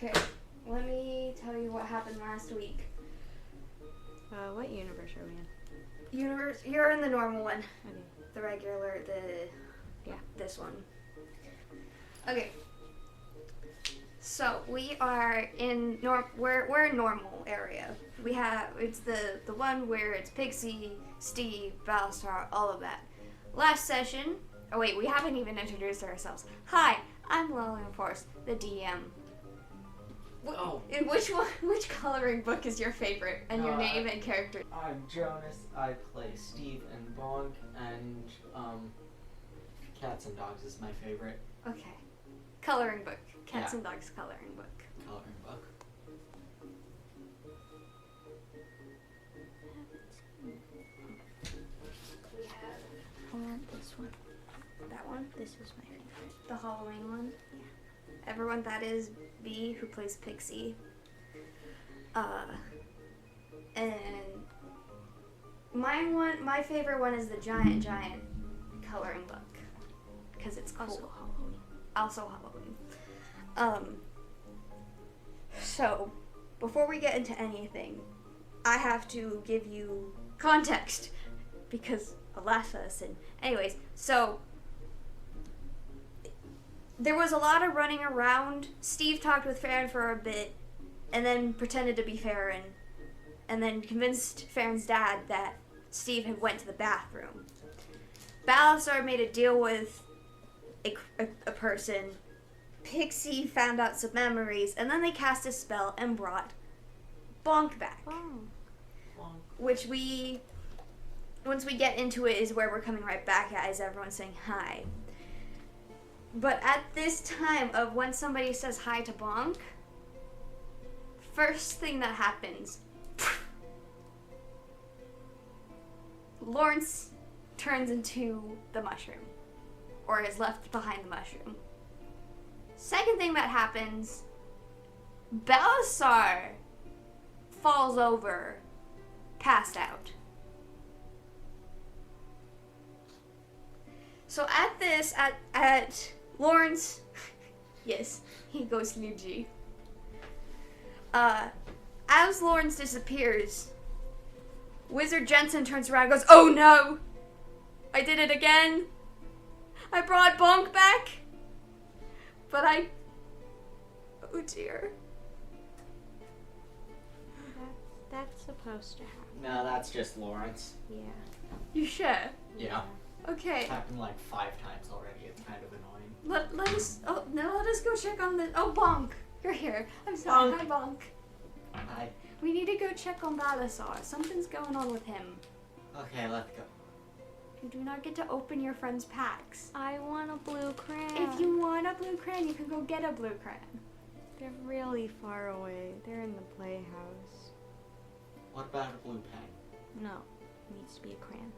Okay, let me tell you what happened last week. What universe are we in? You're in the normal one. Okay. The regular, this one. Okay. So we are in we're in normal area. It's the one where it's Pixie, Steve, Balasar, all of that. Last session. Oh wait, we haven't even introduced ourselves. Hi, I'm Lillian, the DM. Which coloring book is your favorite? And your name and character? I'm Jonas. I play Steve and Bonk, and Cats and Dogs is my favorite. Okay. Coloring book. Cats and Dogs coloring book. Coloring book. We have I want this one. that one. This is my favorite. The Halloween one. Yeah. Everyone, that is B, who plays Pixie. And my favorite one is the giant coloring book, because it's cool. Also Halloween. So, before we get into anything, I have to give you context, because alas, and anyways, so there was a lot of running around. Steve talked with Farron for a bit, and then pretended to be Farron, and then convinced Farron's dad that Steve had went to the bathroom. Balasar made a deal with a person. Pixie found out some memories, and then they cast a spell and brought Bonk back. Bonk. Which once we get into it, is where we're coming right back at, is everyone saying hi. But at this time of when somebody says hi to Bonk, first thing that happens, Lawrence turns into the mushroom, or is left behind the mushroom. Second thing that happens, Balasar falls over, passed out. So at Lawrence, yes, he goes Luigi. As Lawrence disappears, Wizard Jensen turns around and goes, "Oh no! I did it again! I brought Bonk back! But oh dear." That's supposed to happen. No, that's just Lawrence. Yeah. You sure? Yeah. Okay. It's happened like 5 times already. It's kind of annoying. Let us go check on the. Oh, Bonk, you're here. I'm sorry. Bonk. Hi, Bonk. Hi. We need to go check on Balasar. Something's going on with him. Okay, let's go. You do not get to open your friend's packs. I want a blue crayon. If you want a blue crayon, you can go get a blue crayon. They're really far away. They're in the playhouse. What about a blue pen? No, it needs to be a crayon.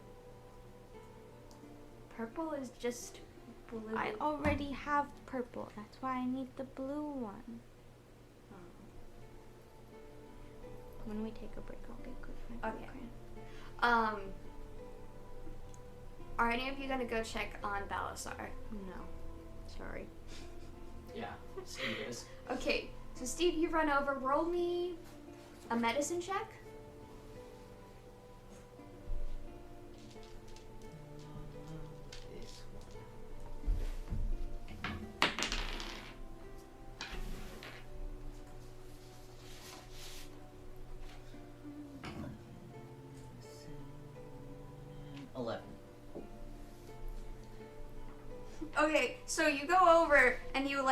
Purple is just blue. I already have purple. That's why I need the blue one. When we take a break, I'll get good for my blue Okay. crayon. Are any of you gonna go check on Balasar? No. Sorry. Yeah, Steve is. Okay, so Steve, you run over. Roll me a medicine check. This one. Okay, so you go over and you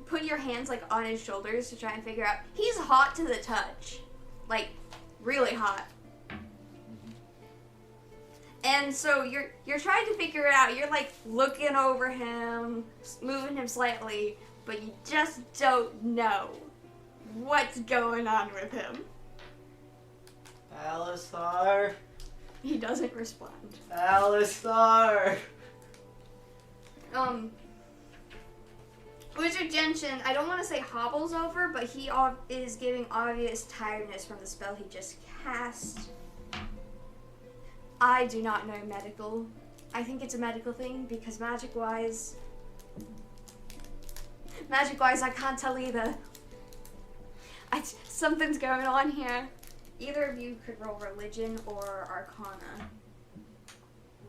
put your hands on his shoulders to try and figure out. He's hot to the touch, really hot. And so you're trying to figure it out. You're looking over him, moving him slightly, but you just don't know what's going on with him. Balasar. He doesn't respond. Balasar. Wizard Genshin, I don't want to say hobbles over, but he is giving obvious tiredness from the spell he just cast. I do not know medical. I think it's a medical thing because magic-wise, Magic-wise, I can't tell either. Something's going on here. Either of you could roll religion or arcana.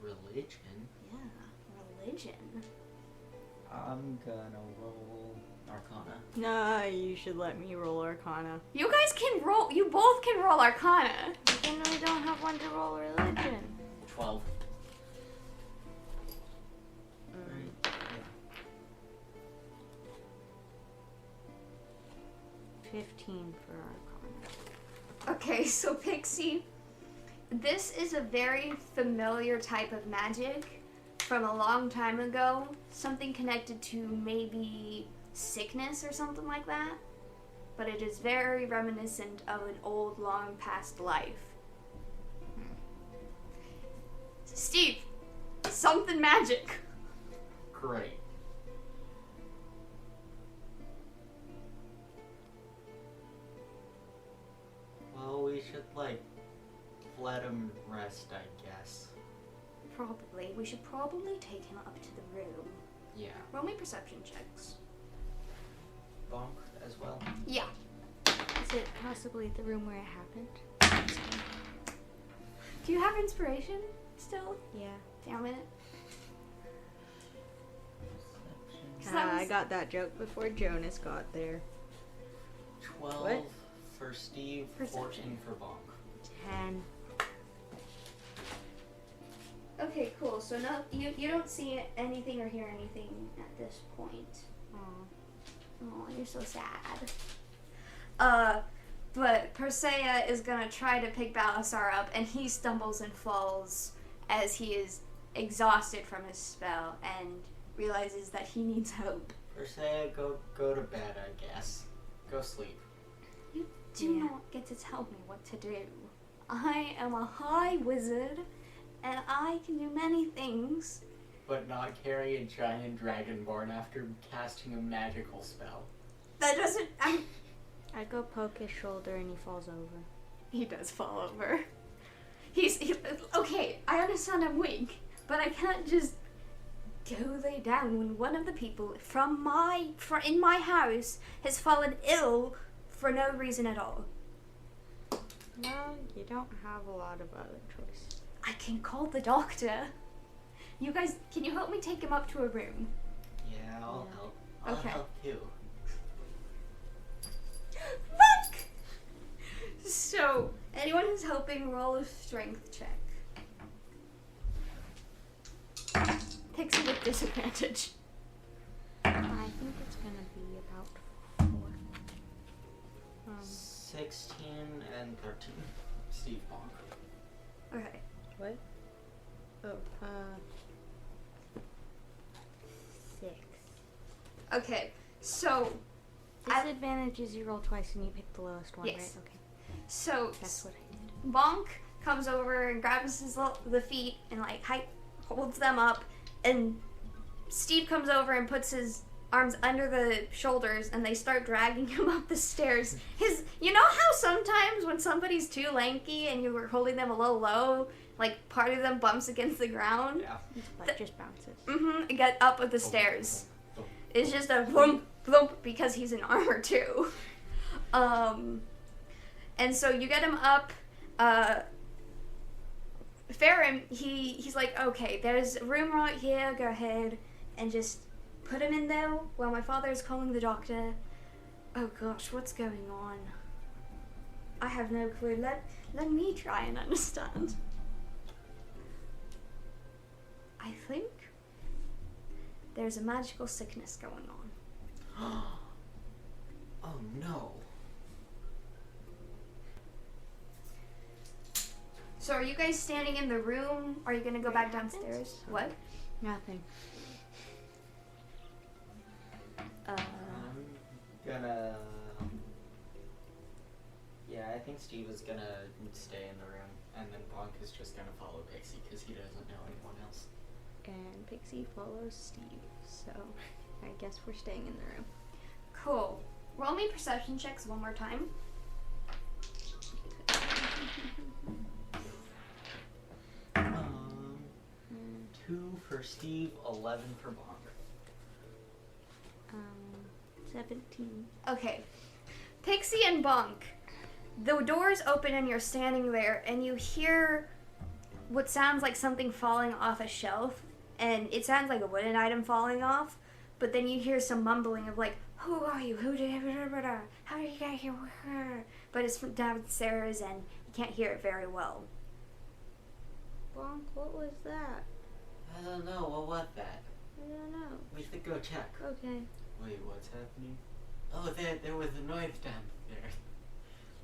Religion? Yeah, religion. I'm gonna roll arcana. Nah, you should let me roll Arcana. You guys can roll. You both can roll arcana. But then I don't have one to roll religion. 12. Mm. 15 for Arcana. Okay, so Pixie, this is a very familiar type of magic from a long time ago. Something connected to maybe sickness or something like that. But it is very reminiscent of an old, long past life. Steve, something magic. Great. Well, we should, let him rest, I guess. Probably. We should probably take him up to the room. Yeah. Roll me perception checks. Bonk as well. Yeah. Is it possibly the room where it happened? Do you have inspiration still? Yeah. Damn it. I got that joke before Jonas got there. 12 What? for Steve, Perception. 14 for Bonk. 10. Okay, cool. So no, you don't see anything or hear anything at this point. Aw. Oh, you're so sad. But Persea is gonna try to pick Balasar up, and he stumbles and falls as he is exhausted from his spell and realizes that he needs help. Persea, go to bed, I guess. Go sleep. You do not get to tell me what to do. I am a high wizard, and I can do many things. But not carry a giant dragonborn after casting a magical spell. That doesn't. I go poke his shoulder and he falls over. He does fall over. Okay, I understand I'm weak, but I can't just go lay down when one of the people in my house has fallen ill for no reason at all. Well, you don't have a lot of other choice. I can call the doctor. You guys, can you help me take him up to a room? Yeah, I'll Yeah. help. I'll Okay. help you. Fuck! So, anyone who's helping, roll a strength check. Pixie with disadvantage. I think it's gonna be about 4. 16 and 13. Steve Bonk. Okay. What? Oh, 6. Okay, so Disadvantage is you roll twice and you pick the lowest one, Yes. right? Okay. so That's what I did. Bonk comes over and grabs the feet and holds them up, and Steve comes over and puts his arms under the shoulders, and they start dragging him up the stairs. You know how sometimes when somebody's too lanky and you were holding them a little low, part of them bumps against the ground? Yeah. But just bounces. Get up the stairs. It's just a thump, thump, because he's in armor too. And so you get him up. Farron, he's like, okay, there's a room right here. Go ahead and just put him in there while my father is calling the doctor. Oh gosh, what's going on? I have no clue. Let me try and understand. I think there's a magical sickness going on. Oh no. So are you guys standing in the room? Or are you gonna go back downstairs? What? Nothing. I'm gonna... Yeah, I think Steve is gonna stay in the room, and then Bonk is just gonna follow Pixie because he doesn't know anyone else. And Pixie follows Steve, so I guess we're staying in the room. Cool. Roll me perception checks one more time. 2 for Steve, 11 for Bonk. 17. Okay. Pixie and Bonk. The doors open and you're standing there and you hear what sounds like something falling off a shelf. And it sounds like a wooden item falling off. But then you hear some mumbling of like, who are you? How did you get here? But it's from downstairs and you can't hear it very well. Bonk, what was that? I don't know. What was that? I don't know. We should go check. Okay. Wait, what's happening? Oh, there was a noise down there.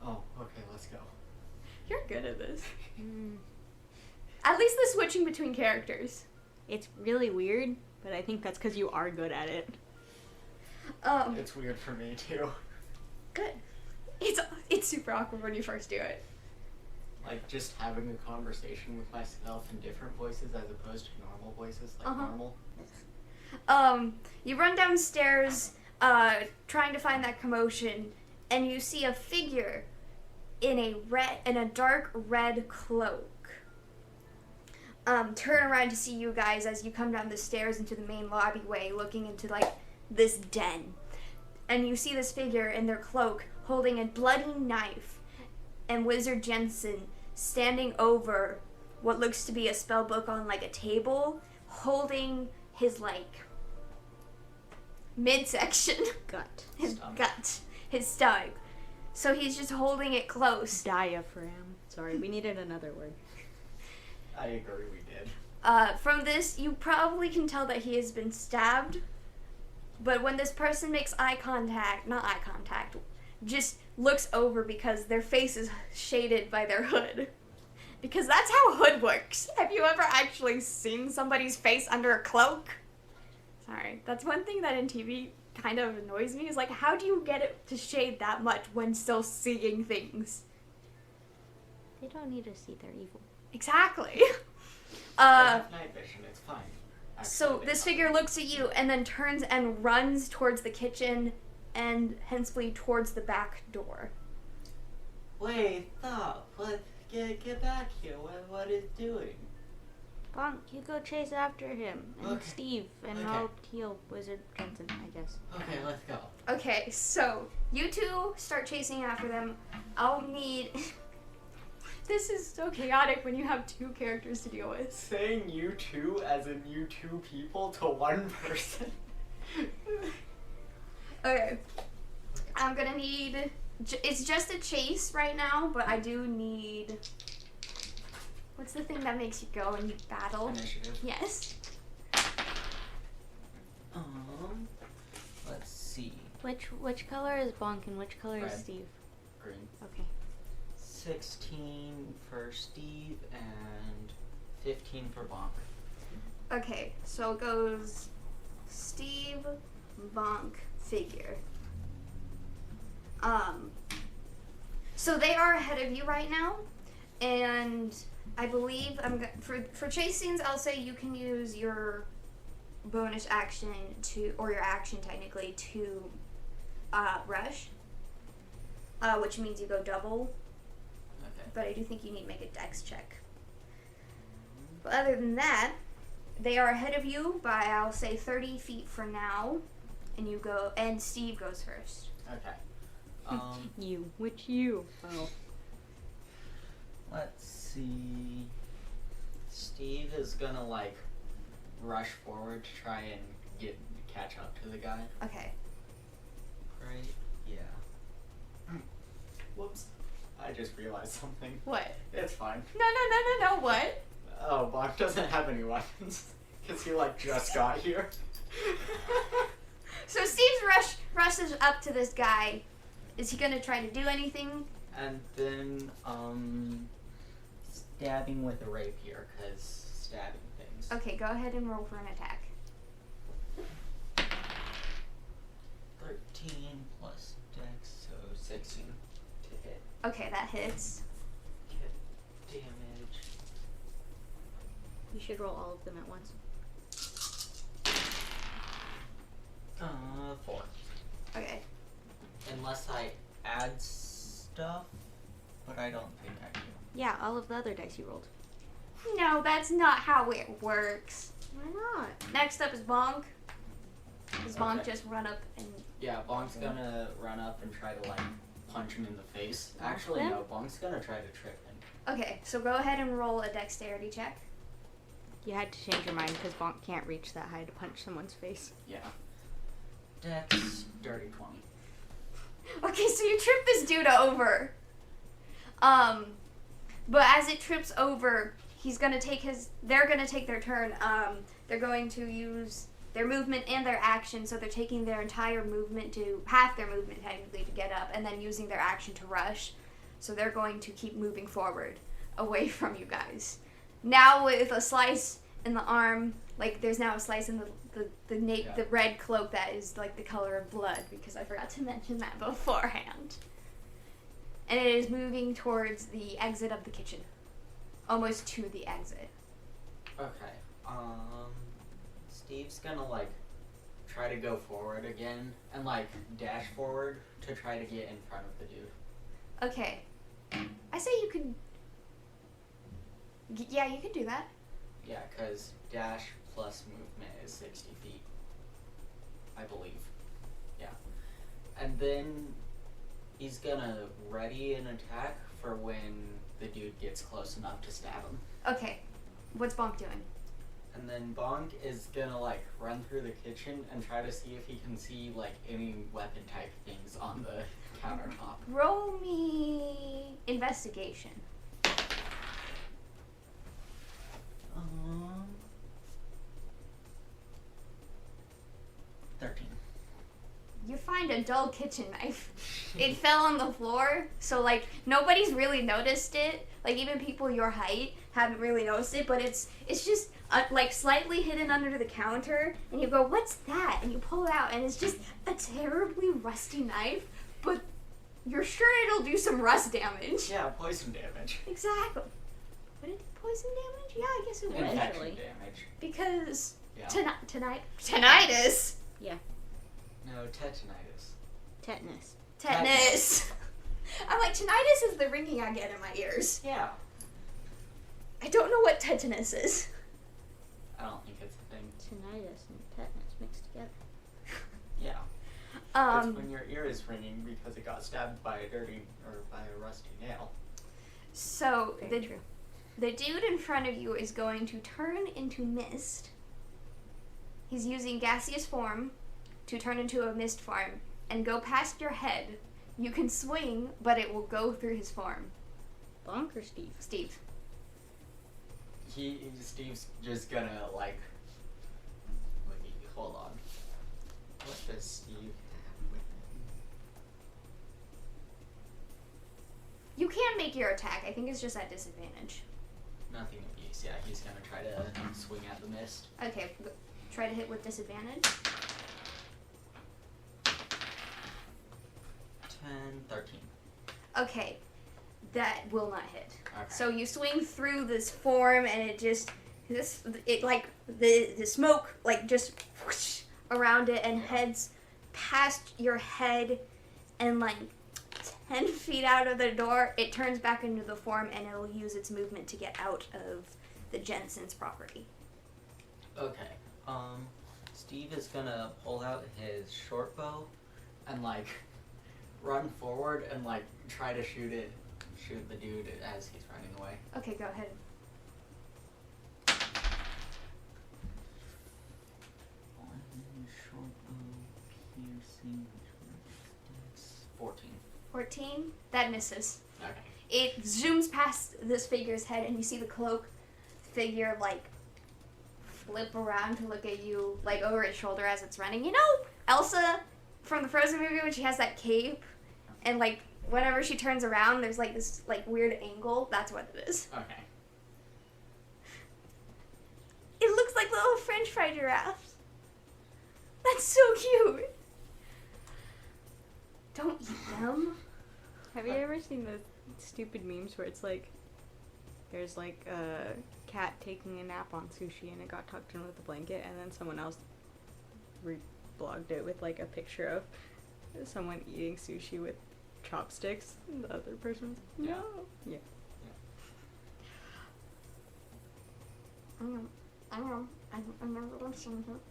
Oh, okay, let's go. You're good at this. At least the switching between characters. It's really weird, but I think that's because you are good at it. It's weird for me too. Good. It's super awkward when you first do it. Like just having a conversation with myself in different voices as opposed to normal voices, like normal. You run downstairs, trying to find that commotion, and you see a figure in a dark red cloak. Turn around to see you guys as you come down the stairs into the main lobbyway, looking into like this den. And you see this figure in their cloak holding a bloody knife, and Wizard Jensen standing over what looks to be a spell book on like a table, holding his like midsection. His gut. His stomach. So he's just holding it close. Diaphragm. Sorry, we needed another word. I agree, we did. From this, you probably can tell that he has been stabbed. But when this person makes not eye contact, just looks over because their face is shaded by their hood. Because that's how a hood works. Have you ever actually seen somebody's face under a cloak? Sorry, that's one thing that in TV kind of annoys me, is like, how do you get it to shade that much when still seeing things? They don't need to see they're evil. Exactly. I have night vision, it's fine. So this figure looks at you and then turns and runs towards the kitchen and hensely towards the back door. Wait, stop. Get back here. What is doing? Bonk, you go chase after him. And Okay. Steve, and Okay. I'll heal Wizard Jensen, I guess. Okay, let's go. Okay, so you two start chasing after them. I'll need... This is so chaotic when you have two characters to deal with. Saying you two as in you two people to one person. Okay. I'm gonna need... It's just a chase right now, but I do need... What's the thing that makes you go and you battle? Initiative. Yes. Let's see. Which color is Bonk and which color Red. is Steve? Green. Okay. 16 for Steve and 15 for Bonk. Okay, so it goes Steve, Bonk, figure. So they are ahead of you right now, and I believe for chase scenes, I'll say you can use your bonus action or your action technically to rush, which means you go double. Okay. But I do think you need to make a dex check. But other than that, they are ahead of you by, I'll say, 30 feet for now, and Steve goes first. Okay. You. Which you? Oh. Let's see. Steve is gonna like rush forward to try and catch up to the guy. Okay. Right? Yeah. Whoops. I just realized something. What? It's fine. No, what? Oh, Bonk doesn't have any weapons. Because he like just got here. So Steve's rushes up to this guy. Is he gonna try to do anything? And then, stabbing with a rapier, because stabbing things. Okay, go ahead and roll for an attack. 13 plus dex, so 16 to hit. Okay, that hits. Get damage. You should roll all of them at once. 4. Okay. Unless I add stuff, but I don't think I do. Yeah, all of the other dice you rolled. No, that's not how it works. Why not? Next up is Bonk. Is does Bonk Okay. just run up and... Yeah, Bonk's gonna run up and try to like punch him in the face. Actually, him? no, Bonk's gonna try to trip him. Okay, so go ahead and roll a dexterity check. You had to change your mind because Bonk can't reach that high to punch someone's face. Yeah. Dex, dirty 20. Okay, so you trip this dude over. But as it trips over, they're gonna take their turn. They're going to use their movement and their action, so they're taking their entire movement half their movement technically to get up, and then using their action to rush. So they're going to keep moving forward, away from you guys. Now with a slice in the arm, like there's now a slice in the red cloak that is like the color of blood, because I forgot to mention that beforehand. And it is moving towards the exit of the kitchen. Almost to the exit. Okay. Steve's gonna like try to go forward again and like dash forward to try to get in front of the dude. Okay. I say you could... Yeah, you could do that. Yeah, because dash plus movement is 60 feet. I believe. Yeah. And then he's gonna ready an attack for when the dude gets close enough to stab him. Okay. What's Bonk doing? And then Bonk is gonna like run through the kitchen and try to see if he can see like any weapon type things on the countertop. Roll me investigation. 13. You find a dull kitchen knife. It fell on the floor, so like nobody's really noticed it. Like even people your height haven't really noticed it, but it's just like slightly hidden under the counter, and you go, "What's that?" And you pull it out, and it's just a terribly rusty knife, but you're sure it'll do some rust damage. Yeah, poison damage. Exactly. Would it do poison damage? Yeah, I guess it would. Infection Eventually. damage. Because Yeah. tinnitus. No, tetanitis. Tetanus. Tetanus. I'm like, tinnitus is the ringing I get in my ears. Yeah. I don't know what tetanus is. I don't think it's a thing. Tinnitus and tetanus mixed together. Yeah. It's when your ear is ringing because it got stabbed by a rusty nail. So Very the true. the dude in front of you is going to turn into mist. He's using gaseous form to turn into a mist form and go past your head. You can swing, but it will go through his form. Bonk or Steve? Steve. Steve's just gonna like. Wait, hold on. What does Steve have with him? You can make your attack. I think it's just at disadvantage. Nothing of use. Yeah, he's gonna try to swing at the mist. Okay, try to hit with disadvantage. 10, 13. Okay, that will not hit. Okay. So you swing through this form, and the smoke like just whoosh around it and heads past your head, and like 10 feet out of the door, it turns back into the form, and it'll use its movement to get out of the Jensen's property. Okay. Steve is gonna pull out his short bow and like run forward and like try to shoot the dude as he's running away. Okay, go ahead. One short bow piercing, 14. 14. That misses. Okay. It zooms past this figure's head, and you see the cloak figure like flip around to look at you like over its shoulder as it's running. You know Elsa from the Frozen movie when she has that cape, and like whenever she turns around there's like this like weird angle? That's what it is. Okay. It looks like little French fry giraffes. That's so cute. Don't eat them. Have you ever seen the stupid memes where it's like, there's like a cat taking a nap on sushi and it got tucked in with a blanket, and then someone else reblogged it with like a picture of someone eating sushi with chopsticks, and the other person's no. Yeah. I remember listening to it.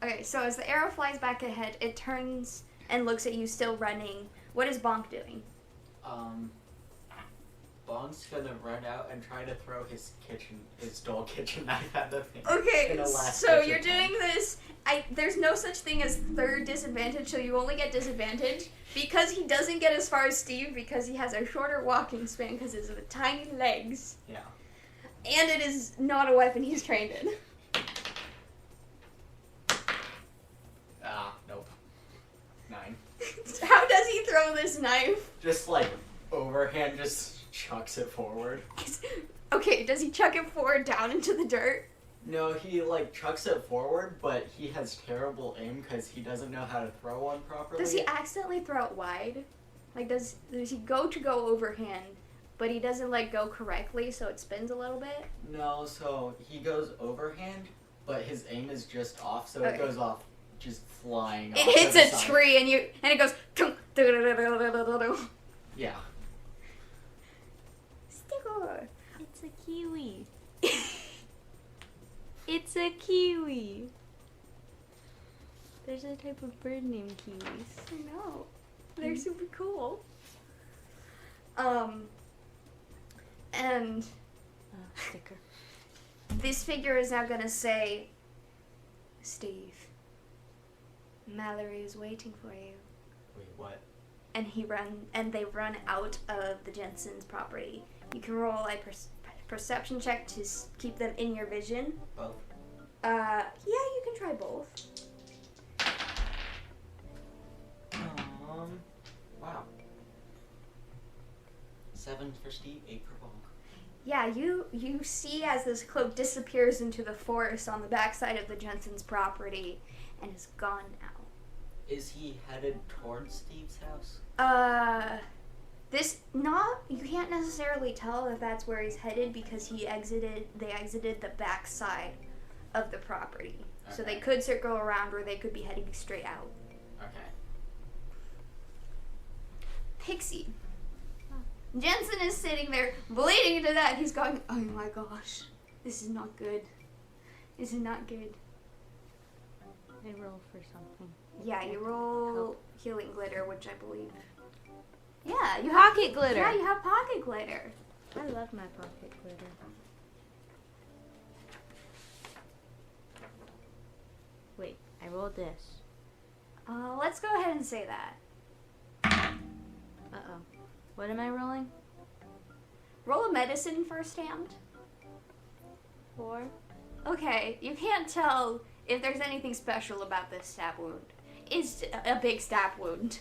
Okay, so as the arrow flies back ahead, it turns and looks at you still running. What is Bonk doing? Bonk's gonna run out and try to throw his dull kitchen knife at the thing. Okay, in a last so ditch you're attempt. doing this. There's no such thing as third disadvantage, so you only get disadvantage because he doesn't get as far as Steve because he has a shorter walking span because of the tiny legs. Yeah. And it is not a weapon he's trained in. Nope. 9. How does he throw this knife? Just like overhand, just chucks it forward. Okay, does he chuck it forward down into the dirt? No, he like chucks it forward, but he has terrible aim because he doesn't know how to throw one properly. Does he accidentally throw it wide? Like, does he go overhand, but he doesn't like go correctly, so it spins a little bit? No, so he goes overhand, but his aim is just off, so Okay. it goes off, just flying. It off hits to the a side. tree and it goes. Yeah. Sticker. It's a kiwi. It's a kiwi. There's a type of bird named kiwis. I know. They're super cool. And Sticker. this figure is now gonna say, Steve, Mallory is waiting for you. Wait, what? And they run out of the Jensen's property. You can roll a perception check to keep them in your vision. Both? Yeah, you can try both. Wow. 7 for Steve, 8 for Bonk. Yeah, you see as this cloak disappears into the forest on the backside of the Jensen's property and is gone now. Is he headed towards Steve's house? You can't necessarily tell if that's where he's headed because they exited the backside of the property. Okay. So they could circle around or they could be heading straight out. Okay. Pixie. Jensen is sitting there bleeding to death. He's going, oh my gosh, this is not good. This is not good. I roll for something. Yeah, you roll Help. healing glitter, which I believe. Yeah, you have Pocket glitter. Yeah, you have pocket glitter. I love my pocket glitter. Wait, I rolled this. Let's go ahead and say that. Uh-oh. What am I rolling? Roll a medicine first hand. 4. Okay, you can't tell if there's anything special about this stab wound. It's a big stab wound.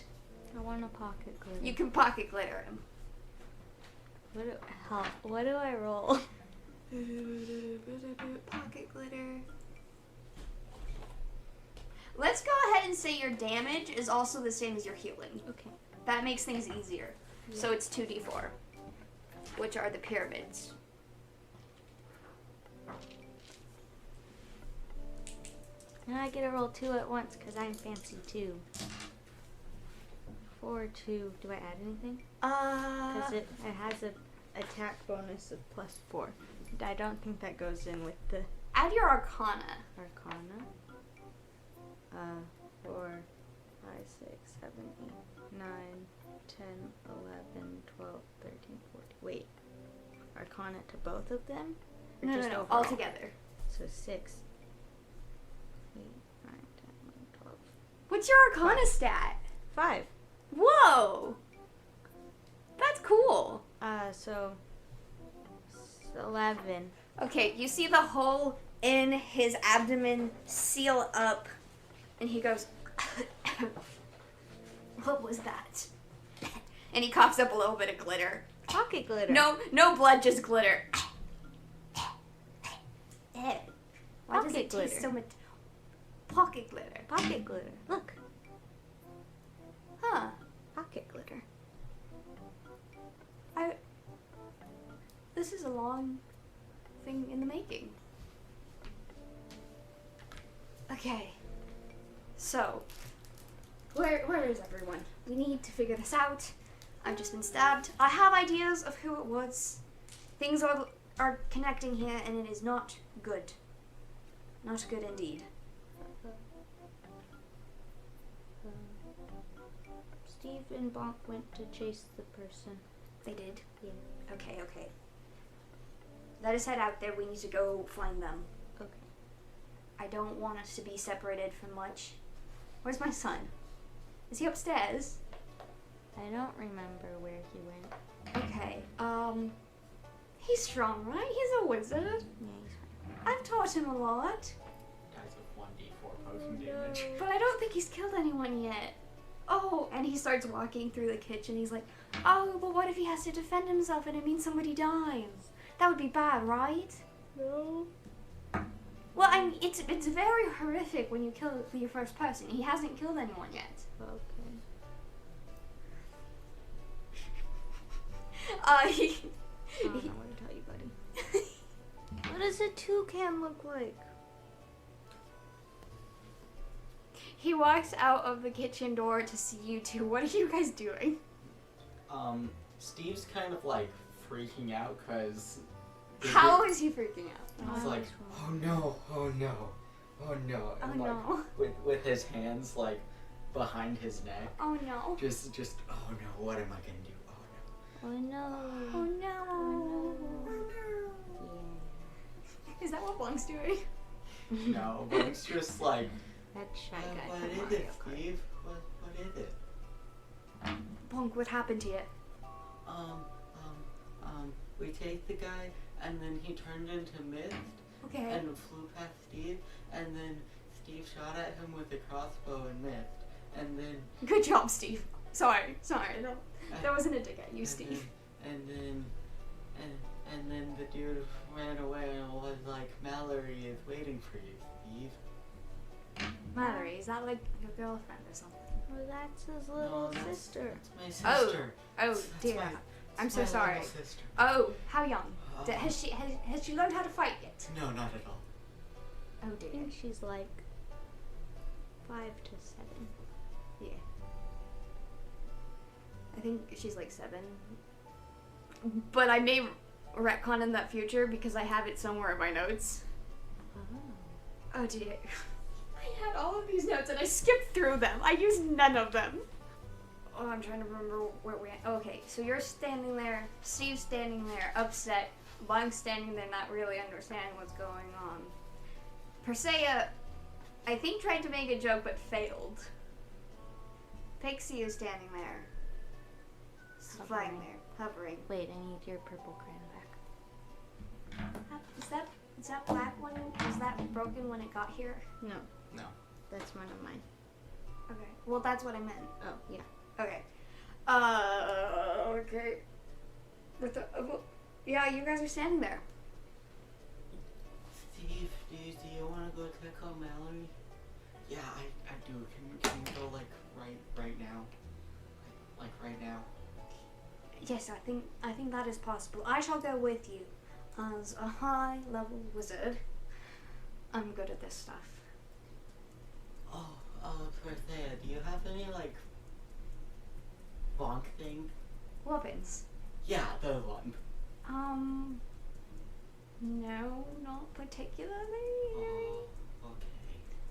I want a pocket glitter. You can pocket glitter him. What do I roll? Pocket glitter. Let's go ahead and say your damage is also the same as your healing. Okay. That makes things easier. Yeah. So it's 2d4, which are the pyramids. And I get to roll 2 at once because I'm fancy too. 4, 2. Do I add anything? Because it has a attack bonus of +4. I don't think that goes in with the Add your Arcana. Arcana. 4, 5, 6, 7, 8, 9, 10, 11, 12, 13, 14. Wait. Arcana to both of them? Or No, just no, overall? all together. So 6, 8, 9, 10, 11, 12. What's your Arcana stat? 5. Whoa! That's cool. So 11. Okay, you see the hole in his abdomen seal up, and he goes, what was that? And he coughs up a little bit of glitter. Pocket glitter. No blood, just glitter. Ew. Why does Pocket it glitter. taste so much? Pocket glitter. Pocket glitter. Look. Huh. Pocket glitter. This is a long thing in the making. Okay. So, where is everyone? We need to figure this out. I've just been stabbed. I have ideas of who it was. Things are connecting here, and it is not good. Not good indeed. Steve and Bonk went to chase the person. They did? Yeah. Okay. Let us head out there. We need to go find them. Okay. I don't want us to be separated for much. Where's my son? Is he upstairs? I don't remember where he went. Okay. He's strong, right? He's a wizard. Yeah, he's fine. I've taught him a lot. Dies with 1d4 poison damage. But I don't think he's killed anyone yet. Oh, and he starts walking through the kitchen. He's like, oh, but what if he has to defend himself and it means somebody dies? That would be bad, right? No. Well, I mean, it's very horrific when you kill your first person. He hasn't killed anyone yet. Okay. Uh, I don't know what to tell you, buddy. What does a toucan look like? He walks out of the kitchen door to see you two. What are you guys doing? Steve's kind of like freaking out because. How is he freaking out? He's like, oh no, oh no, oh no. Oh And like, no. with his hands like behind his neck. Oh no. Just, oh no, what am I gonna do? Oh Oh no. Oh no. Yeah. Is that what Bonk's doing? no. No, but it's just like, That shy guy what from is Mario it, Kart. Steve? What is it? Bonk, what happened to you? We take the guy, and then he turned into mist, Okay. and flew past Steve, and then Steve shot at him with a crossbow and missed, and then. Good job, Steve. Sorry. No, that wasn't a dig at you, and Steve. Then, and then the dude ran away and was like, Mallory is waiting for you, Steve. Mallory, is that like your girlfriend or something? Well, that's his little that's- sister. That's my sister. Oh That's dear. my- I'm that's so my sorry. little sister. Oh, how young? Oh. Has she learned how to fight yet? No, not at all. Oh I dear. think she's like 5 to 7. Yeah. I think she's like 7. But I may retcon in that future because I have it somewhere in my notes. Oh. Oh dear. I had all of these notes and I skipped through them. I used none of them. Oh, I'm trying to remember where we at. Okay, so you're standing there, Steve's standing there, upset. Bonk's standing there not really understanding what's going on. Persea, I think, tried to make a joke but failed. Pixie is standing there. Flying there, hovering. Wait, I need your purple crayon back. Is that black one? Was that broken when it got here? No. No. That's one of mine. Okay. Well, that's what I meant. Oh, yeah. Okay. Okay. With the, yeah, you guys are standing there. Steve, do you want to go check on Mallory? Yeah, I do. Can we go like right now? Like right now? Yes, I think that is possible. I shall go with you. As a high-level wizard, I'm good at this stuff. Persea, do you have any like bonk thing? Weapons? Yeah, the one. No, not particularly. Oh, okay.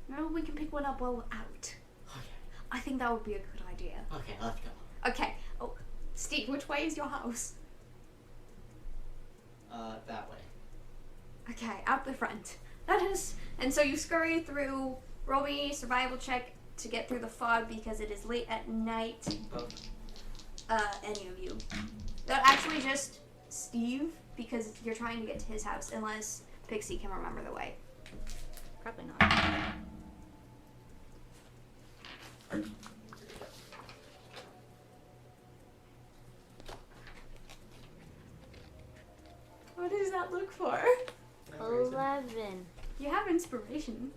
Maybe we can pick one up while we're out. Okay. I think that would be a good idea. Okay, let's go. Okay. Oh, Steve, which way is your house? That way. Okay, out the front. That is, and so you scurry through. Roll me a survival check to get through the fog because it is late at night. Any of you. Actually, just Steve because you're trying to get to his house, unless Pixie can remember the way. Probably not. What does that look for? 11. You have inspiration.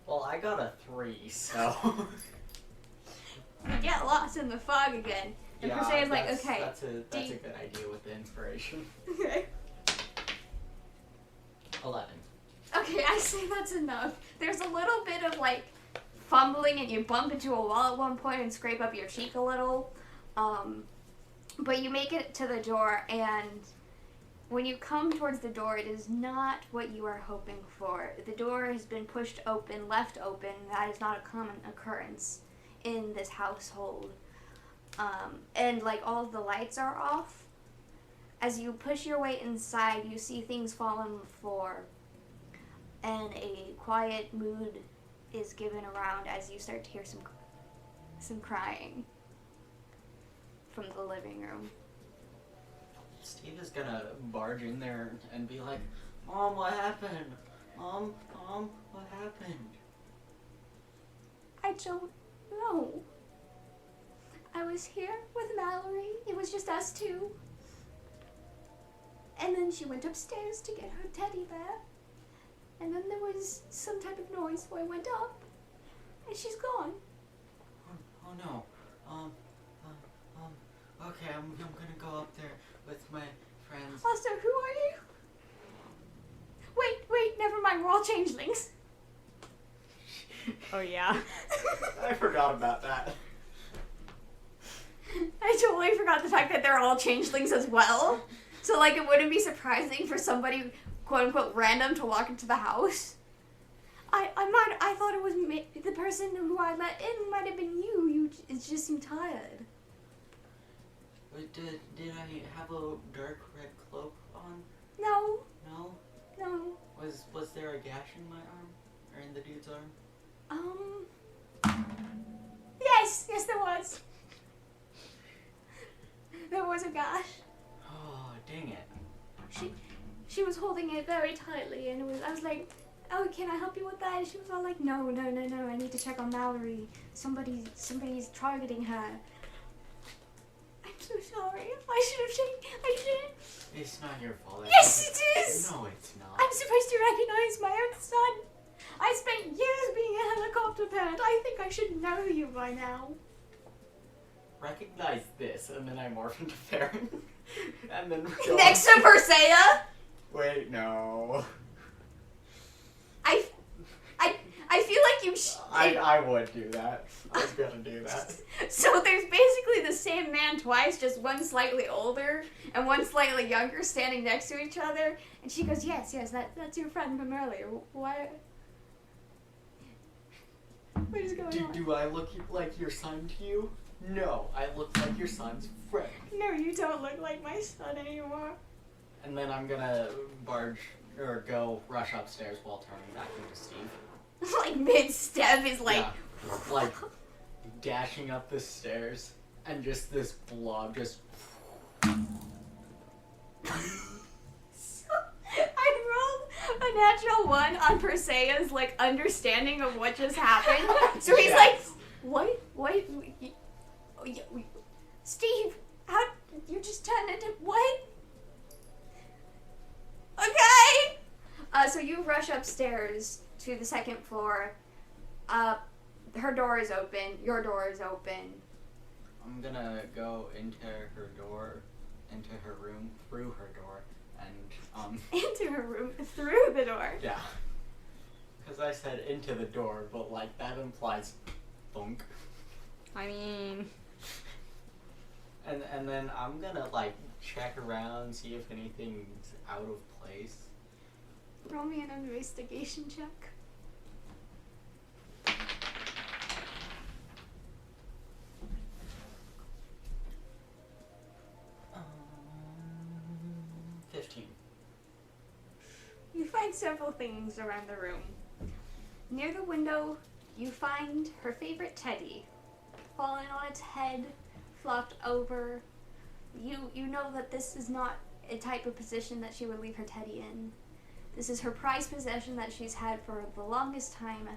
Well, I got a 3, so. We get lost in the fog again. And Persea's like, okay. That's a good idea with the inspiration. Okay. 11. Okay, I say that's enough. There's a little bit of like fumbling and you bump into a wall at one point and scrape up your cheek a little. But you make it to the door, and when you come towards the door, it is not what you are hoping for. The door has been pushed open, left open. That is not a common occurrence. in this household. And like all of the lights are off. As you push your way inside, you see things fall on the floor, and a quiet mood is given around as you start to hear some crying from the living room. Steve is gonna barge in there and be like, Mom, what happened? Mom, what happened? I don't know. I was here with Mallory. It was just us two. And then she went upstairs to get her teddy bear. And then there was some type of noise, so I went up. And she's gone. Oh no. Okay, I'm gonna go up there with my friends. Also, who are you? Wait, never mind, we're all changelings. Oh yeah. I forgot about that. I totally forgot the fact that they're all changelings as well. So, like, it wouldn't be surprising for somebody, quote-unquote, random to walk into the house. I thought it was the person who I let in might have been you. It just seemed tired. Wait, did I have a dark red cloak on? No. No? No. Was there a gash in my arm? Or in the dude's arm? Yes, there was. There was a gash. Oh, dang it. She was holding it very tightly, and I was like, oh, can I help you with that? And she was all like, no, I need to check on Mallory. Somebody's targeting her. I'm so sorry. I shouldn't. It's not your fault. Yes, it is! No, it's not. I'm supposed to recognize my own son. I spent years being a helicopter parent. I think I should know you by now. Recognize this, and then I morph into Farron. And then Next to Persea? Wait, no. I feel like you I would do that. I was gonna do that. So there's basically the same man twice, just one slightly older and one slightly younger standing next to each other. And she goes, yes, that's your friend from earlier. What is going on? Do I look like your son to you? No, I look like your son's friend. No, you don't look like my son anymore. And then I'm gonna go rush upstairs while turning back into Steve. Like mid-step is like... Yeah, like dashing up the stairs and just this blob just... So, I rolled a natural 1 on Persea's like understanding of what just happened. So he's like, what? Steve, how you just turned into what? Okay. So you rush upstairs to the second floor. Her door is open. Your door is open. I'm gonna go into her room, through her door, and Into her room, through the door. Yeah. Because I said into the door, but like that implies bonk. I mean... And then I'm gonna like check around, see if anything's out of place. Roll me an investigation check. 15. You find several things around the room. Near the window, you find her favorite teddy, fallen on its head, flopped over. You know that this is not a type of position that she would leave her teddy in. This is her prized possession that she's had for the longest time.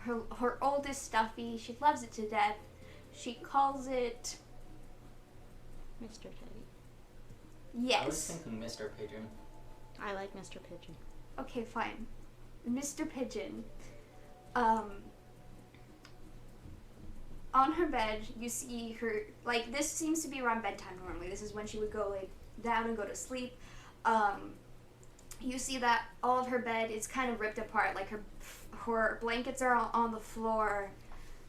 Her oldest stuffy. She loves it to death. She calls it... Mr. Teddy. Yes. I was thinking Mr. Pigeon. I like Mr. Pigeon. Okay, fine. Mr. Pigeon. On her bed, you see her, like, this seems to be around bedtime normally. This is when she would go lay down and go to sleep. You see that all of her bed is kind of ripped apart. Like, her blankets are on the floor.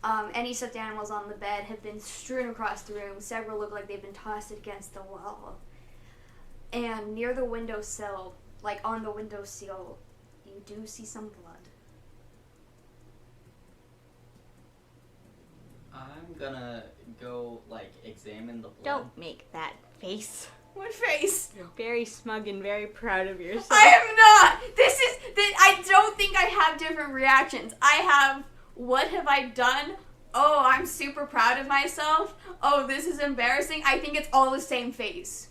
Any stuffed animals on the bed have been strewn across the room. Several look like they've been tossed against the wall. And near the windowsill, like on the windowsill, you do see some blood. I I'm gonna go, like, examine the blood. Don't make that face. What face? You're very smug and very proud of yourself. I am not! I don't think I have different reactions. I have, what have I done? Oh, I'm super proud of myself. Oh, this is embarrassing. I think it's all the same face.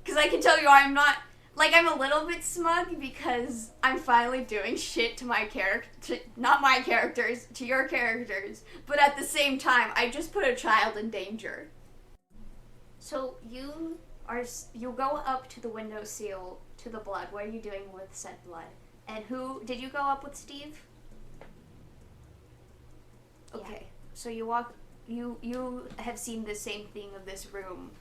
Because I can tell you I'm not, like, I'm a little bit smug because I'm finally doing shit to my character, not my characters, to your characters. But at the same time, I just put a child in danger. So you go up to the windowsill to the blood. What are you doing with said blood? And did you go up with Steve? Okay. Yeah. So you have seen the same thing of this room.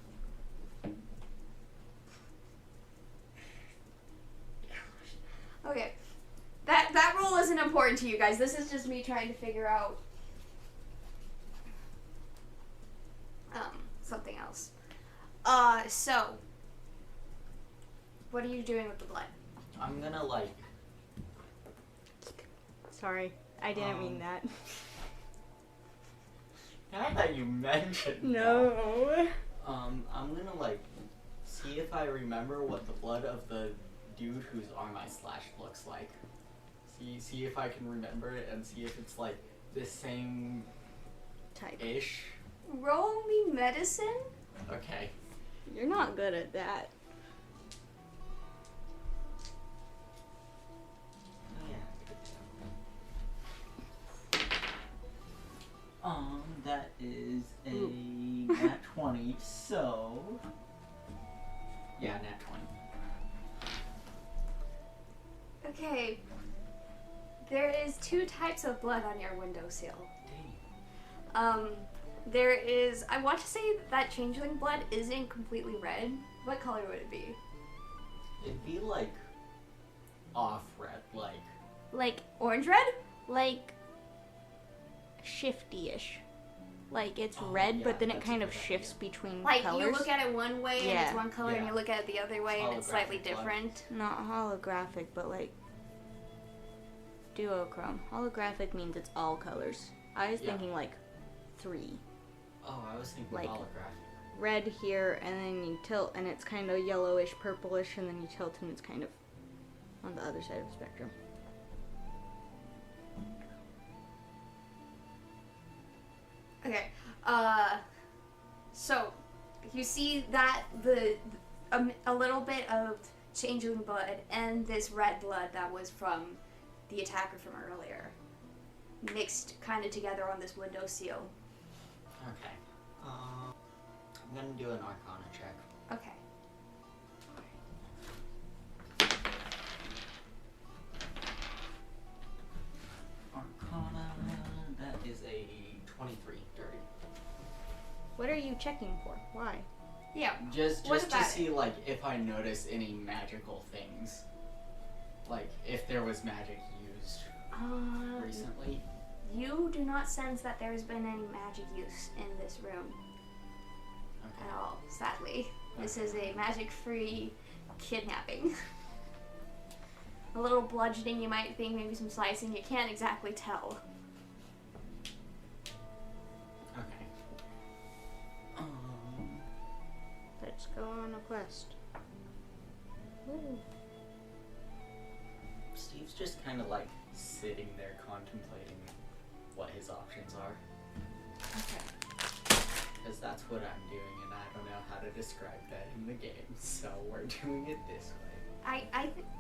Okay. That rule isn't important to you guys. This is just me trying to figure out something else. So what are you doing with the blood? I'm gonna, like... Sorry, I didn't mean that. Now that you mentioned that, No. I'm gonna, like, see if I remember what the blood of the dude whose arm I slashed looks like. See if I can remember it and see if it's, like, the same Type. Roll me medicine? Okay. You're not good at that. That is a nat 20, so... Yeah, nat 20. Okay. There is 2 types of blood on your windowsill. There is, I want to say that changeling blood isn't completely red. What color would it be? It'd be, like, off red, like... Like orange red? Like shifty-ish. Like it's Oh, red, yeah, but then it that's a kind of good shifts idea. between Like colors. you look at it one way and Yeah. it's one color, and Yeah. you look at it the other way and it's slightly Holographic blood. different. Not holographic, but like duochrome. Holographic means it's all colors. I was Yeah. thinking like 3. Oh, I was thinking Like- holographic. Red here, and then you tilt, and it's kind of yellowish, purplish, and then you tilt, and it's kind of on the other side of the spectrum. Okay. So you see that a little bit of changeling blood and this red blood that was from the attacker from earlier mixed kind of together on this windowsill. Okay. I'm gonna do an Arcana check. Okay. Arcana, that is a 23, dirty. What are you checking for? Why? Yeah. Just What to about see, like, if I notice any magical things. Like, if there was magic used recently. You do not sense that there's been any magic use in this room Okay. at all, sadly. This is a magic-free kidnapping. A little bludgeoning, you might think, maybe some slicing. You can't exactly tell. Okay. Let's go on a quest. Woo. Steve's just kind of like sitting there contemplating what his options are. Okay. Because that's what I'm doing, and I don't know how to describe that in the game, so we're doing it this way.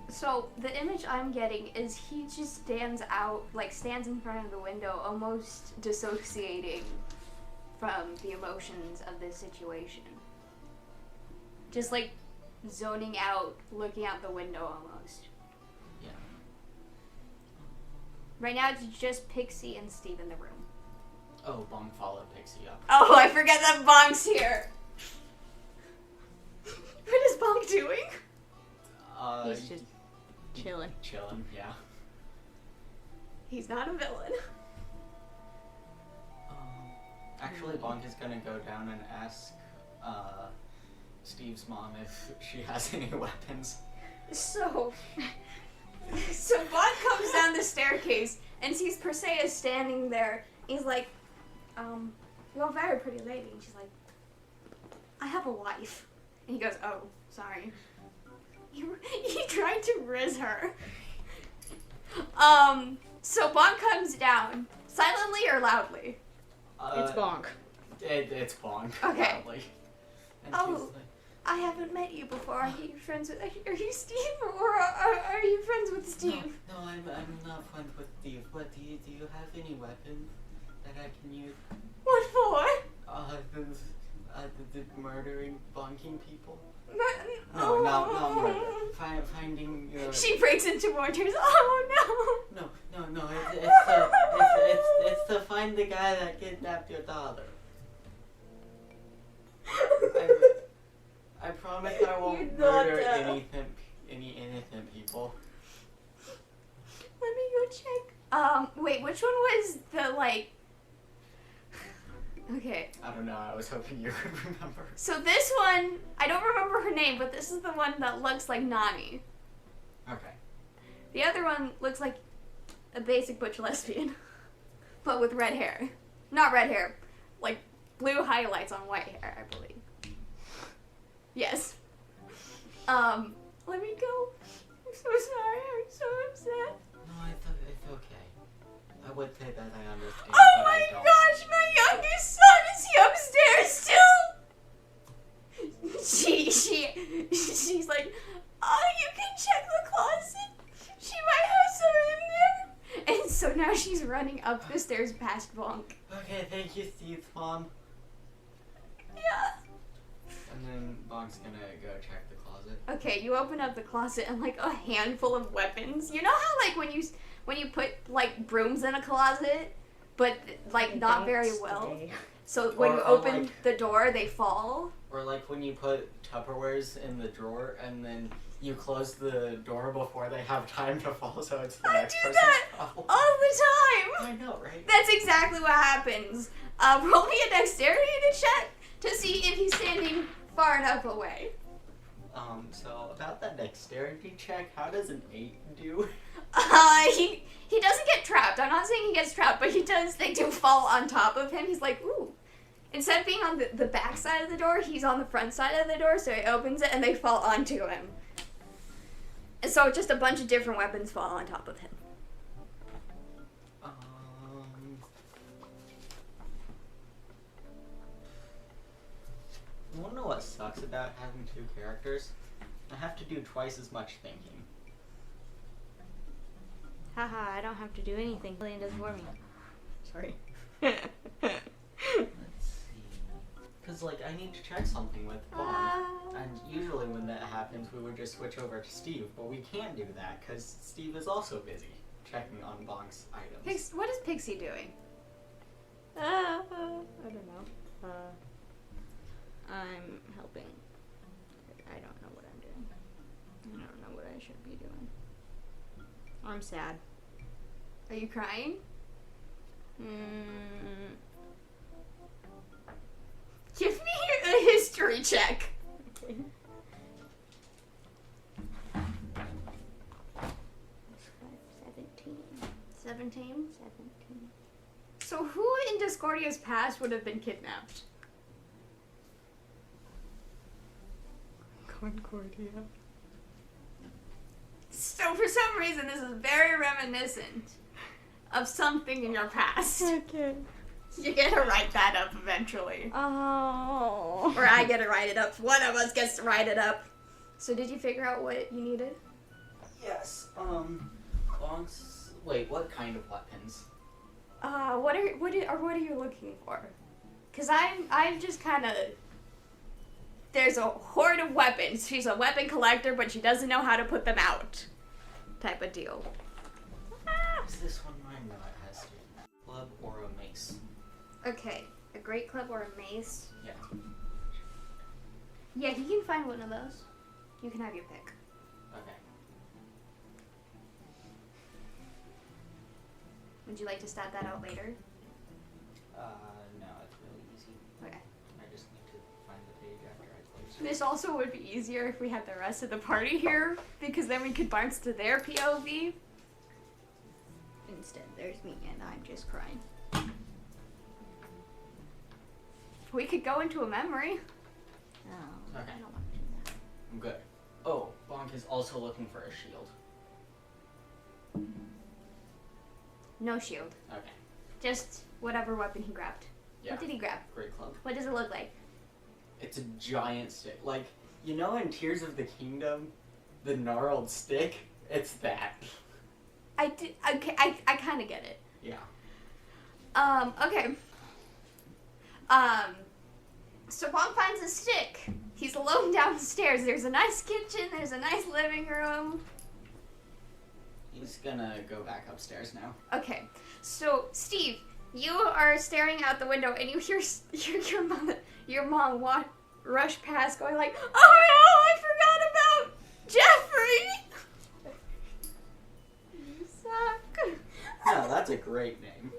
So the image I'm getting is he just stands in front of the window, almost dissociating from the emotions of this situation. Just like zoning out, looking out the window almost. Yeah. Right now it's just Pixie and Steve in the room. Oh, Bonk followed Pixie up. Oh, I forget that Bonk's here. What is Bonk doing? He's just chilling. Chilling, yeah. He's not a villain. Actually, Bonk is gonna go down and ask Steve's mom if she has any weapons. So Bonk comes down the staircase and sees Persea standing there. He's like, you're a very pretty lady. And she's like, I have a wife. And he goes, oh, sorry. He tried to riz her. So Bonk comes down. Silently or loudly? It's Bonk. It's Bonk. Okay. Loudly. And Oh. she's like, I haven't met you before. Are you friends with... Are you Steve? Or are you friends with Steve? No, I'm not friends with Steve. But do you have any weapons that I can use? What for? The murdering, bonking people? Oh. No, murder. Finding your... She breaks into more tears. Oh, no. No, it's to find the guy that kidnapped your daughter. I promise I won't murder any innocent people. Let me go check. Wait, which one was the, like... Okay. I don't know, I was hoping you would remember. So this one, I don't remember her name, but this is the one that looks like Nani. Okay. The other one looks like a basic butch lesbian, but with red hair. Not red hair, like blue highlights on white hair, I believe. Yes. Let me go. I'm so sorry, I'm so upset. No, it's okay. I would say that I understand, Oh but my I don't. gosh, my youngest son, is he upstairs still? She's like, oh, you can check the closet. She might have some in there. And so now she's running up the stairs past Bonk. Okay, thank you, Steve's mom. Yeah. And then Bonk's gonna go check the closet. Okay, you open up the closet and like a handful of weapons. You know how like when you put like brooms in a closet, but like not very well. So when you Or, open like- the door, they fall. Or like when you put Tupperwares in the drawer and then you close the door before they have time to fall, so it's the I next do person's that problem. all the time. I know, right? That's exactly what happens. Roll me a dexterity to check to see if he's standing far enough away. So about that dexterity check, how does an 8 do? He doesn't get trapped. I'm not saying he gets trapped, but they do fall on top of him. He's like, ooh. Instead of being on the back side of the door, he's on the front side of the door, so he opens it and they fall onto him. And so just a bunch of different weapons fall on top of him. You wanna know what sucks about having 2 characters? I have to do twice as much thinking. Haha, I don't have to do anything. Lillian does for me. Sorry. Let's see. Because, like, I need to check something with Bonk. And usually when that happens, we would just switch over to Steve. But we can't do that because Steve is also busy checking on Bonk's items. What is Pixie doing? I don't know. I'm helping. I don't know what I'm doing. I don't know what I should be doing. I'm sad. Are you crying? Give me a history check. Okay. 17. 17? So who in Discordia's past would have been kidnapped? Concordia. So for some reason, this is very reminiscent of something in your past. Okay. You get to write that up eventually. Oh. Or I get to write it up. One of us gets to write it up. So did you figure out what you needed? Yes. Bonk's. Wait, what kind of weapons? What are you looking for? Cause I'm just kind of. There's a horde of weapons. She's a weapon collector, but she doesn't know how to put them out. Type of deal. Is this one mine? No, it has to. Club or a mace? Okay, a great club or a mace. Yeah. Yeah, he can find one of those. You can have your pick. Okay. Would you like to stat that out later? No, it's really easy. Okay. I just need to find the page after I close it. This also would be easier if we had the rest of the party here, because then we could bounce to their POV. instead there's me and I'm just crying. We could go into a memory. Oh, Okay. I don't want to do that. I'm good. Oh, Bonk is also looking for a shield. No shield. Okay. Just whatever weapon he grabbed. Yeah. What did he grab? Great club. What does it look like? It's a giant stick. Like, you know in Tears of the Kingdom, the gnarled stick? It's that. I kind of get it. Yeah. Okay. So Bonk finds a stick. He's alone downstairs. There's a nice kitchen. There's a nice living room. He's gonna go back upstairs now. Okay. So Steve, you are staring out the window and you hear your mom rush past, going like, "Oh no, I forgot about Jeffrey. You suck." No, that's a great name.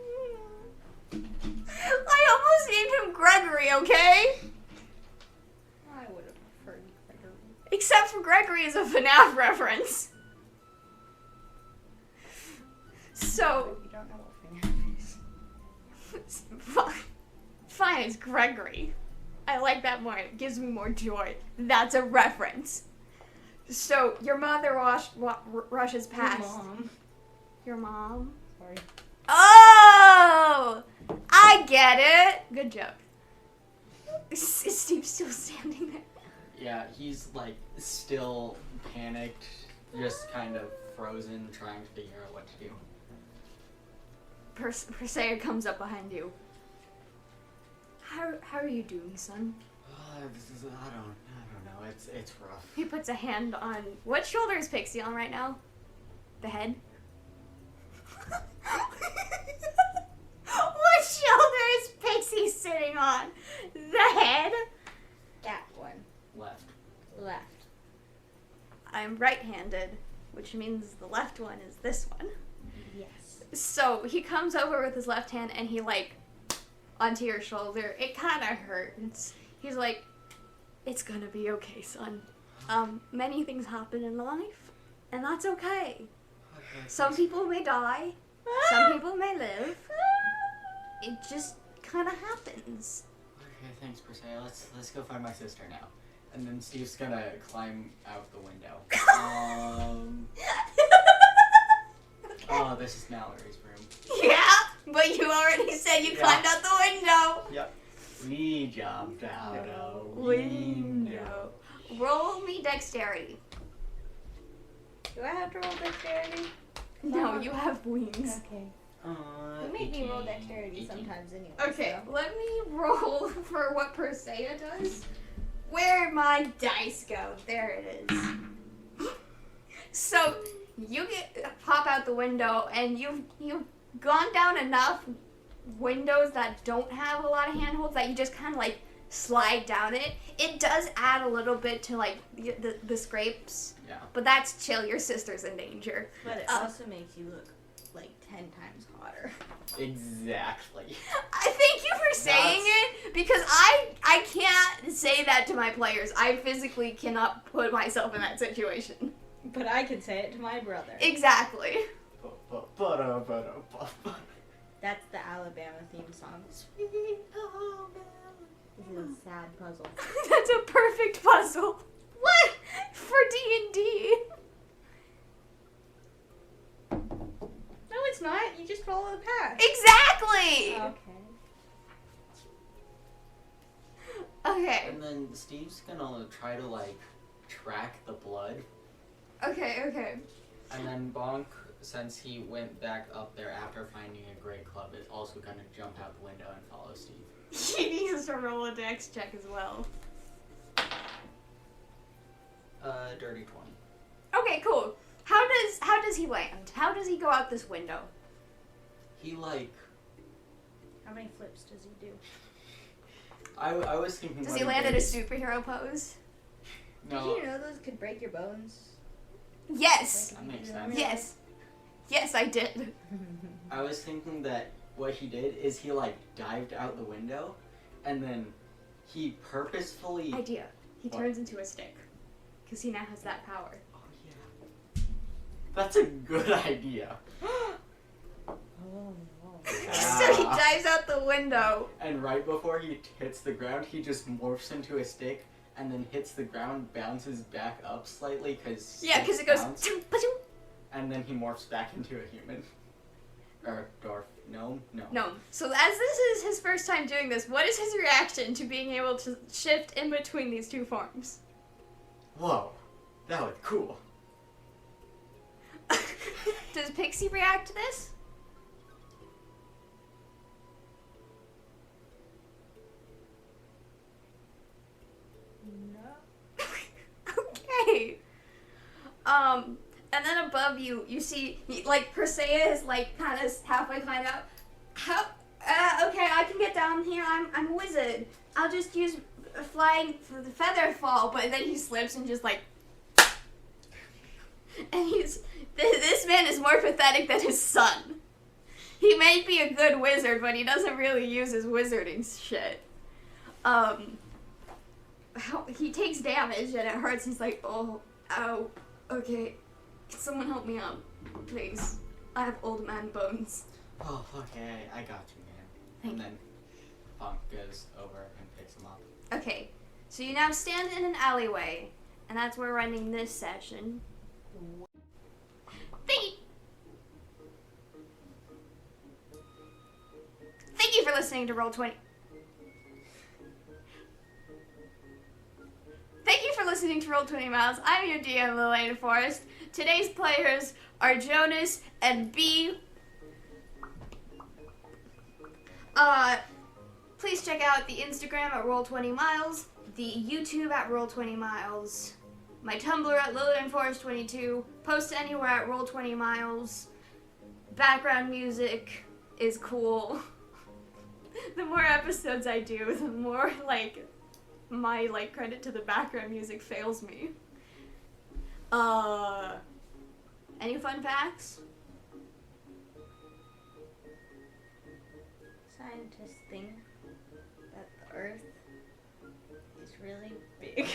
I almost named him Gregory, okay? I would have preferred Gregory. Except for Gregory is a FNAF reference. So, You don't know what FNAF is. fine, it's Gregory. I like that more. It gives me more joy. That's a reference. So, your mother rushes past. Mom. Your mom? Sorry. Oh! I get it. Good joke. Is Steve still standing there? Yeah, he's like still panicked, just kind of frozen, trying to figure out what to do. Persea comes up behind you. How are you doing, son? I don't know. It's rough. He puts a hand on... What shoulder is Pixie on right now? The head? What shoulder is Pixie sitting on? The head? That one. Left. Left. I'm right-handed, which means the left one is this one. Yes. So he comes over with his left hand and he onto your shoulder. It kind of hurts. He's like, "It's gonna be okay, son. Many things happen in life, and that's okay. Okay. Some people may die, some people may live. It just kind of happens." Okay, thanks, Persea. Let's go find my sister now. And then Steve's gonna climb out the window. Oh, this is Mallory's room. Yeah, but you already said you climbed out the window. Yep. We jumped out a Window. Roll me dexterity. Do I have to roll dexterity? No, you have wings. Okay. You You make me roll dexterity sometimes anyway. Okay, so. let me roll for what Persea does. Where'd my dice go? There it is. So you pop out the window, and you've gone down enough windows that don't have a lot of handholds that you just kind of slide down it. It does add a little bit to the scrapes. Yeah. But that's chill. Your sister's in danger. But it also makes you look 10 times hotter. Exactly. I thank you for saying it, because I can't say that to my players. I physically cannot put myself in that situation. But I can say it to my brother. Exactly. That's the Alabama theme song. Sweet Alabama. This is a sad puzzle. That's a perfect puzzle. What? For D&D. No, it's not. You just follow the path. Exactly. Okay. And then Steve's gonna try to track the blood. Okay. And then Bonk, since he went back up there after finding a great club, is also gonna jump out the window and follow Steve. He needs to roll a dex check as well. Dirty 20. Okay, cool. How does he land? How does he go out this window? He How many flips does he do? I was thinking. Does he land in a superhero pose? No. Did you know those could break your bones? Yes. That makes sense. Yes, I did. I was thinking that what he did is he dived out the window, and then he purposefully. Idea. He What? turns into a stick, because he now has that power. Oh yeah. That's a good idea. So he dives out the window. And right before he hits the ground, he just morphs into a stick and then hits the ground, bounces back up slightly because it goes. And then he morphs back into a human. Or dwarf. No. No. So as this is his first time doing this, what is his reaction to being able to shift in between these two forms? Whoa, that was cool. Does Pixie react to this? No. Okay. And then above you, you see, like, Persea is, like, kind of halfway climbed out. Okay, I can get down here. I'm a wizard. I'll just use flying for the feather fall. But then he slips and just, like... And this man is more pathetic than his son. He may be a good wizard, but he doesn't really use his wizarding shit. He takes damage and it hurts. He's like, oh, ow, okay. Can someone help me up, please? I have old man bones. Oh, okay, I got you, man. Thank And then Bonk goes over and picks him up. Okay, so you now stand in an alleyway, and that's where we're ending this session. Thank you for listening to Roll20. Thank you for listening to Roll20 Miles. I'm your DM, Lillian Forrest. Today's players are Jonas and B. Please check out the Instagram at Roll20Miles, the YouTube at Roll20Miles, my Tumblr at LillianForrest22, post anywhere at Roll20Miles. Background music is cool. The more episodes I do, the more, like, my, like, credit to the background music fails me. Any fun facts? Scientists think that the Earth is really big.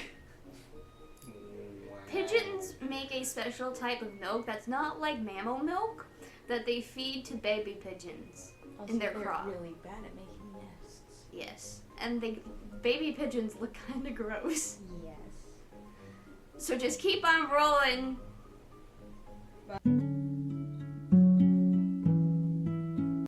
Pigeons make a special type of milk that's not like mammal milk that they feed to baby pigeons in their crop. They're really bad at making nests. Yes, and the baby pigeons look kind of gross. Yes. So just keep on rolling.